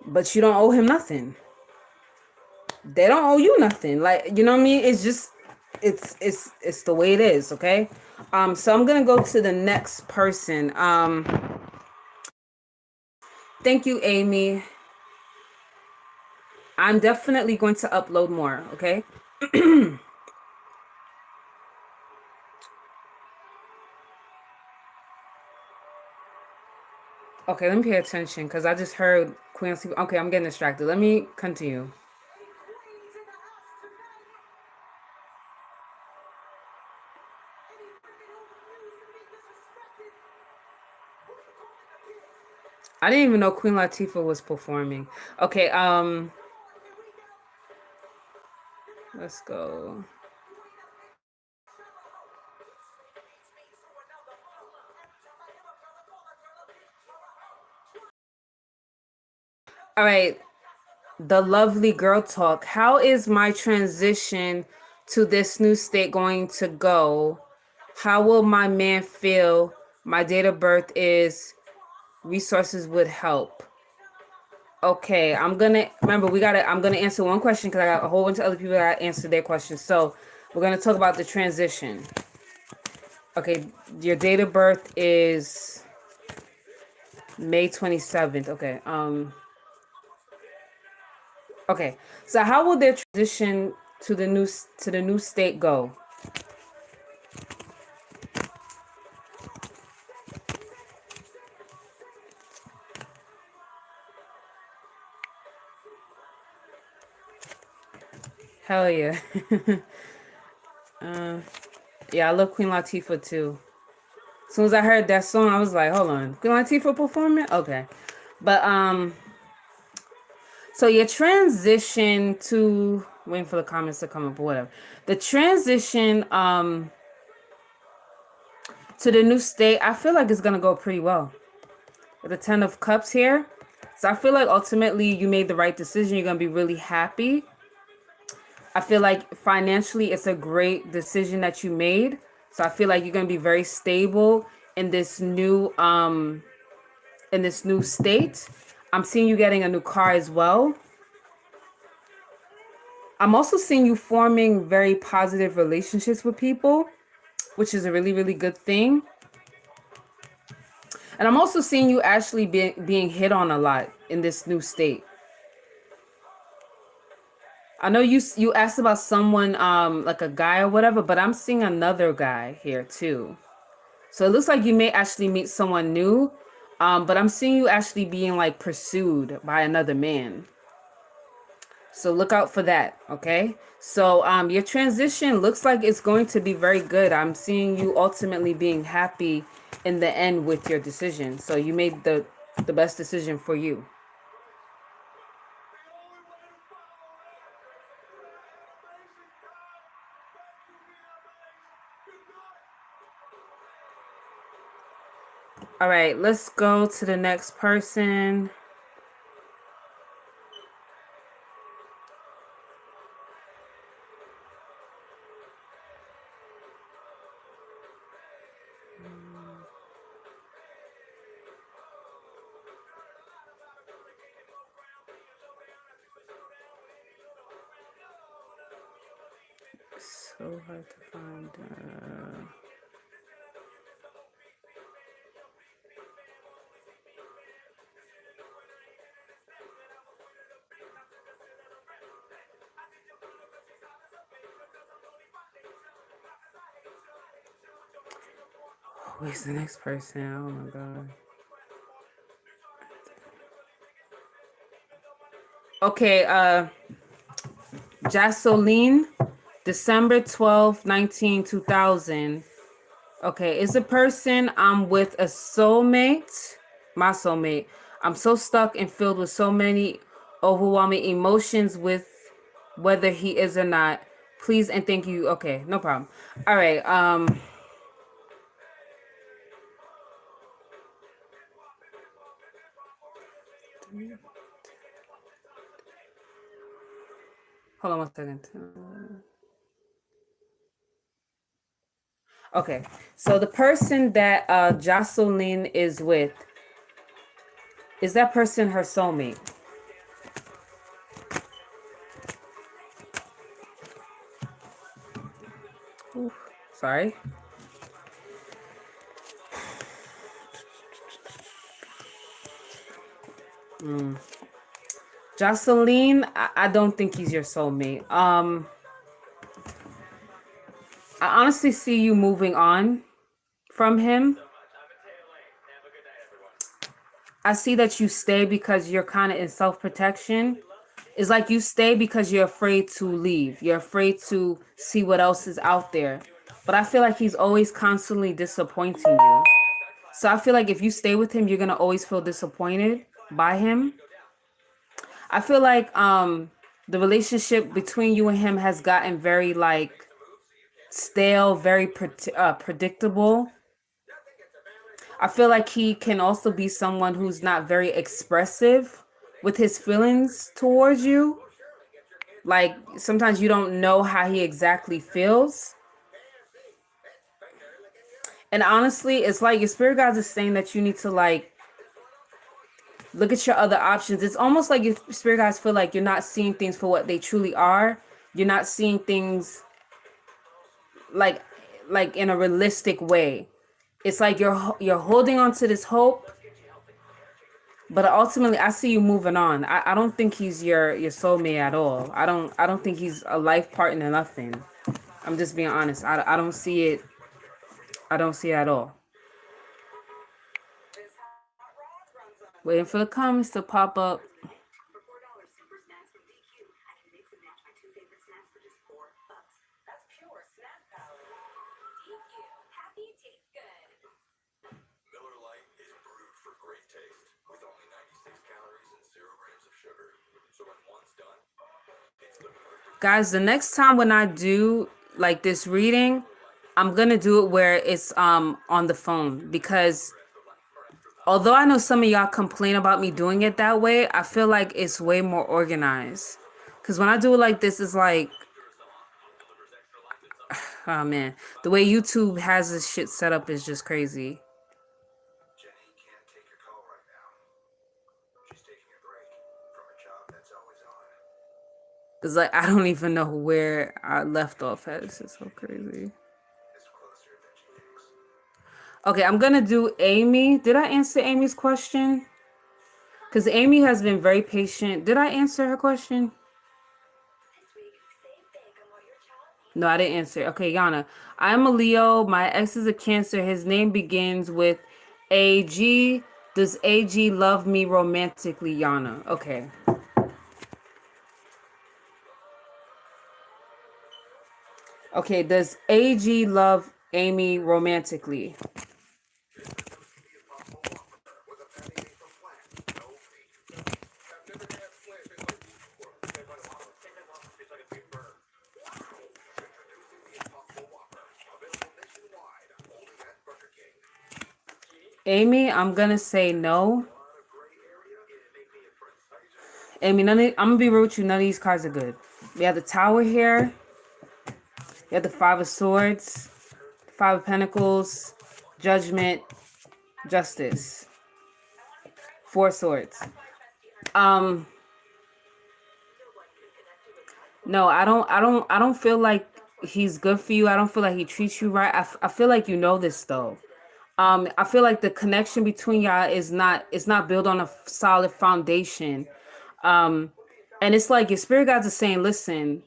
But you don't owe him nothing. They don't owe you nothing. Like, you know what I mean? It's just, it's the way it is, okay? So I'm gonna go to the next person. Thank you, Amy. I'm definitely going to upload more, okay? Okay, let me pay attention because I just heard Queen Sleep. Okay, I'm getting distracted. Let me continue. I didn't even know Queen Latifah was performing. Okay, let's go. All right, the lovely girl talk. How is my transition to this new state going to go? How will my man feel? My date of birth is resources would help. Okay, I'm gonna I'm gonna answer one question because I got a whole bunch of other people that answered their questions. So we're gonna talk about the transition. Okay, your date of birth is May 27th. Okay. Okay. So how will their transition to the new state go? Hell yeah. Yeah, I love Queen Latifah too. As soon as I heard that song, I was like, hold on, Queen Latifah performing? Okay. But so your transition to waiting for the comments to come up or whatever. The transition to the new state, I feel like it's gonna go pretty well. With the 10 of Cups here. So I feel like ultimately you made the right decision. You're gonna be really happy. I feel like financially it's a great decision that you made. So I feel like you're gonna be very stable in this new state. I'm seeing you getting a new car as well. I'm also seeing you forming very positive relationships with people, which is a really, really good thing. And I'm also seeing you actually being hit on a lot in this new state. I know you asked about someone like a guy or whatever, but I'm seeing another guy here too. So it looks like you may actually meet someone new, but I'm seeing you actually being like pursued by another man. So look out for that, okay? So your transition looks like it's going to be very good. I'm seeing you ultimately being happy in the end with your decision. So you made the best decision for you. All right, let's go to the next person. So hard to find. Where's the next person? Oh my god. Okay, Jasoline, December 12th, 2000. Okay, is a person I'm with a soulmate? My soulmate. I'm so stuck and filled with so many overwhelming emotions with whether he is or not. Please and thank you. Okay, no problem. All right. Hold on one second. Okay, so the person that Jocelyn is with, is that person her soulmate? Ooh, sorry. Jocelyn, I don't think he's your soulmate. I honestly see you moving on from him. I see that you stay because you're kind of in self-protection. It's like you stay because you're afraid to leave. You're afraid to see what else is out there. But I feel like he's always constantly disappointing you. So I feel like if you stay with him, you're gonna always feel disappointed by him. I feel like the relationship between you and him has gotten very like stale, very predictable. I feel like he can also be someone who's not very expressive with his feelings towards you. Like sometimes you don't know how he exactly feels. And honestly, it's like your spirit guides is saying that you need to like look at your other options. It's almost like your spirit guides feel like you're not seeing things for what they truly are. You're not seeing things like in a realistic way. It's like you're holding on to this hope, but ultimately I see you moving on. I don't think he's your soulmate at all. I don't think he's a life partner, nothing. I'm just being honest. I don't see it. I don't see it at all. Waiting for the comments to pop up. Guys, the next time when I do like this reading, I'm gonna do it where it's on the phone, because although I know some of y'all complain about me doing it that way, I feel like it's way more organized. Cause when I do it like this, it's like, oh man, the way YouTube has this shit set up is just crazy. It's like I don't even know where I left off at. This is so crazy. Okay, I'm gonna do Amy. Did I answer Amy's question? Because Amy has been very patient. Did I answer her question? No, I didn't answer. Okay, Yana. I'm a Leo. My ex is a Cancer. His name begins with AG. Does AG love me romantically, Yana? Okay. Okay, does AG love Amy romantically? Amy, I'm gonna say no. Amy, I'm gonna be real with you. None of these cards are good. We have the Tower here. We have the Five of Swords, Five of Pentacles, Judgment, Justice, Four Swords. No, I don't feel like he's good for you. I don't feel like he treats you right. I feel like you know this though. I feel like the connection between y'all is not, it's not built on a solid foundation. And it's like your spirit guides are saying, listen,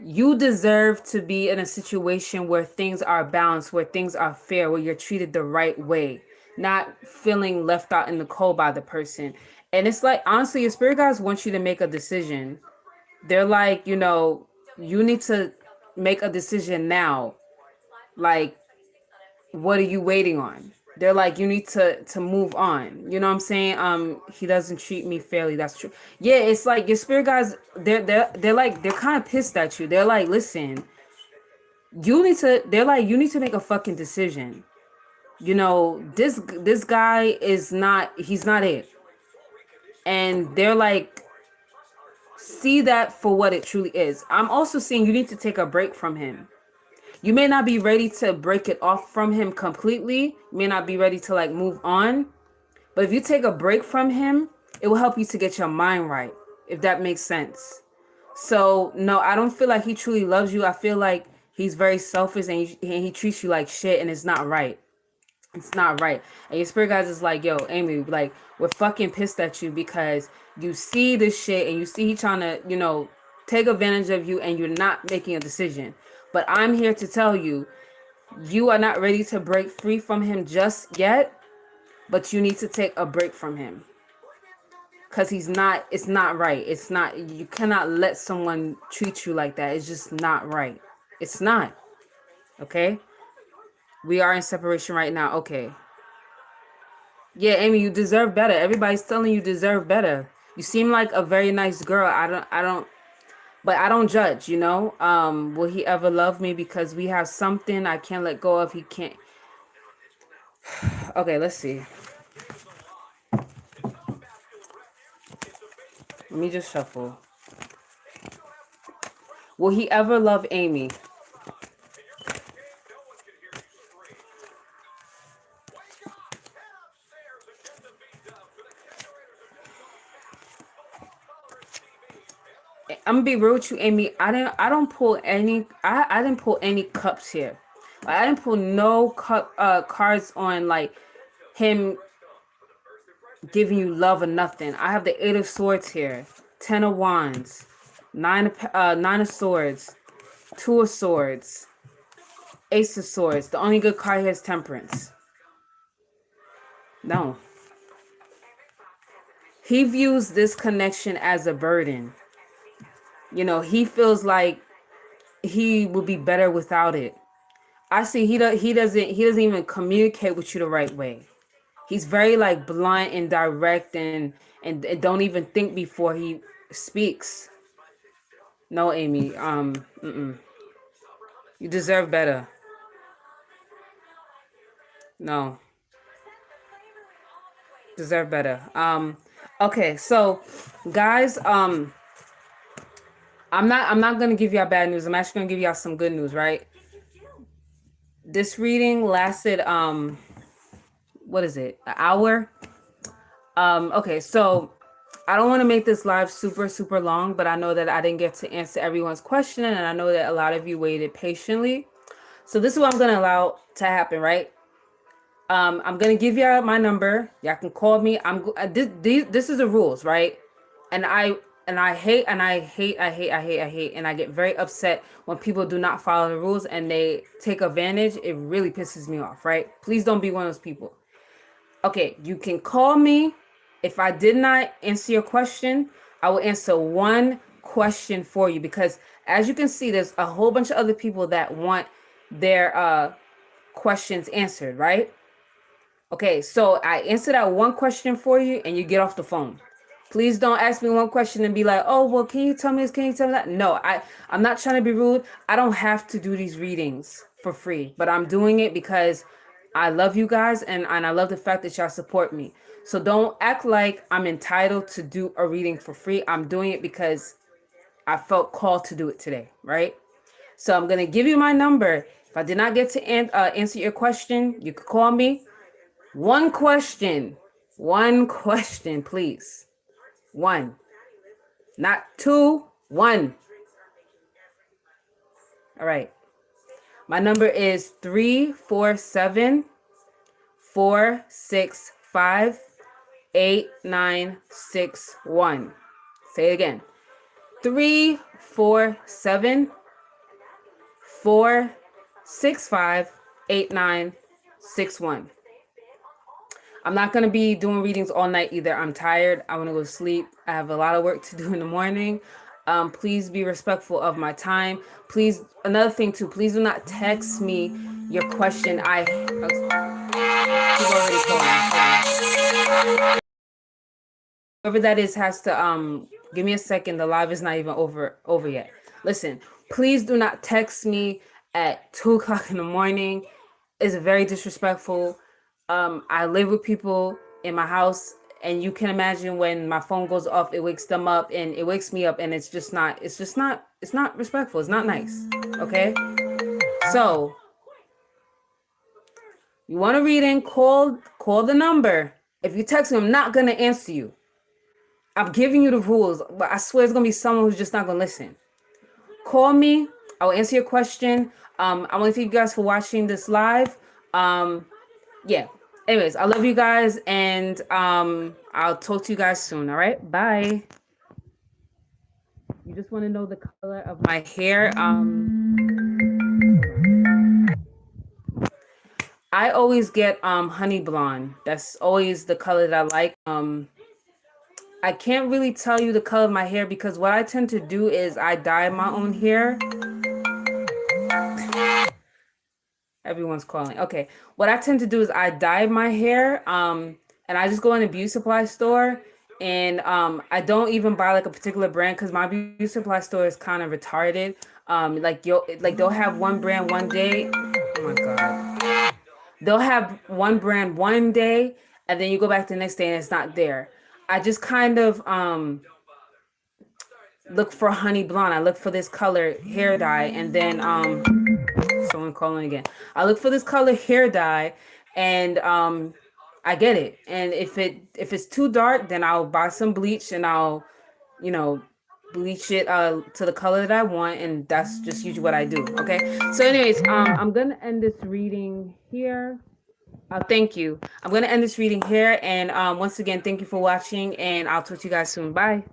you deserve to be in a situation where things are balanced, where things are fair, where you're treated the right way, not feeling left out in the cold by the person. And it's like, honestly, your spirit guides want you to make a decision. They're like, you know, you need to make a decision now. Like, what are you waiting on? They're like, you need to move on. You know what I'm saying? He doesn't treat me fairly. That's true. Yeah, it's like your spirit guys, they're like, they're kind of pissed at you. They're like, listen, they're like, you need to make a fucking decision. You know, this guy is not, he's not it. And they're like, see that for what it truly is. I'm also seeing you need to take a break from him. You may not be ready to break it off from him completely. You may not be ready to like move on. But if you take a break from him, it will help you to get your mind right, if that makes sense. So no, I don't feel like he truly loves you. I feel like he's very selfish, and he treats you like shit, and it's not right. It's not right. And your spirit guys is like, yo, Amy, like, we're fucking pissed at you because you see this shit and you see he trying to, you know, take advantage of you, and you're not making a decision. But I'm here to tell you, you are not ready to break free from him just yet, but you need to take a break from him. Because it's not right. It's not, you cannot let someone treat you like that. It's just not right. It's not. Okay? We are in separation right now. Okay. Yeah, Amy, you deserve better. Everybody's telling you deserve better. You seem like a very nice girl. But I don't judge, you know? Will he ever love me? Because we have something I can't let go of. He can't. Okay, let's see. Let me just shuffle. Will he ever love Amy? I'm gonna be real with you, Amy. I don't pull any. I didn't pull any cups here. Like, I didn't pull no cards on like him giving you love or nothing. I have the Eight of Swords here, Ten of Wands, Nine of Swords, Two of Swords, Ace of Swords. The only good card here is Temperance. No. He views this connection as a burden. You know, he feels like he would be better without it. I see he doesn't even communicate with you the right way. He's very like blunt and direct, and don't even think before he speaks. No, Amy. You deserve better. No, deserve better. Okay, so guys, I'm not gonna give y'all bad news. I'm actually gonna give y'all some good news, right? This reading lasted what is it? An hour? Okay, so I don't want to make this live super, super long, but I know that I didn't get to answer everyone's question, and I know that a lot of you waited patiently. So this is what I'm gonna allow to happen, right? I'm gonna give y'all my number. Y'all can call me. This is the rules, right? And I hate and I get very upset when people do not follow the rules and they take advantage. It really pisses me off, right? Please don't be one of those people. Okay, you can call me. If I did not answer your question, I will answer one question for you, because as you can see, there's a whole bunch of other people that want their questions answered, right? Okay, so I answer that one question for you and you get off the phone. Please don't ask me one question and be like, oh, well, can you tell me this? Can you tell me that? No, I'm not trying to be rude. I don't have to do these readings for free, but I'm doing it because I love you guys, and I love the fact that y'all support me. So don't act like I'm entitled to do a reading for free. I'm doing it because I felt called to do it today, right? So I'm going to give you my number. If I did not get to answer your question, you could call me. One question, please. One, not two, one. All right. My number is 347-465-8961. Say it again. 347-465-8961. I'm not going to be doing readings all night either. I'm tired. I want to go to sleep. I have a lot of work to do in the morning. Please be respectful of my time. Please, another thing too, please do not text me your question. Whoever that is has to give me a second. The live is not even over yet. Listen, please do not text me at 2:00 in the morning. It's very disrespectful. I live with people in my house, and you can imagine when my phone goes off, it wakes them up and it wakes me up, and it's not respectful. It's not nice. Okay. So you want a reading, call the number. If you text me, I'm not going to answer you. I'm giving you the rules, but I swear it's going to be someone who's just not going to listen. Call me. I'll answer your question. I want to thank you guys for watching this live. Yeah. Anyways, I love you guys, and I'll talk to you guys soon. All right. Bye. You just want to know the color of my hair. I always get honey blonde. That's always the color that I like. I can't really tell you the color of my hair because what I tend to do is I dye my own hair. Everyone's calling. Okay. What I tend to do is I dye my hair and I just go in a beauty supply store, and I don't even buy like a particular brand because my beauty supply store is kind of retarded. Like they'll have one brand one day. Oh my God. They'll have one brand one day and then you go back the next day and it's not there. I just kind of look for honey blonde. I look for this color hair dye, and then someone calling again. I look for this color hair dye, and I get it. And if it's too dark, then I'll buy some bleach and I'll, bleach it to the color that I want, and that's just usually what I do. Okay. So anyways, I'm gonna end this reading here. Thank you. I'm gonna end this reading here, and once again, thank you for watching, and I'll talk to you guys soon. Bye.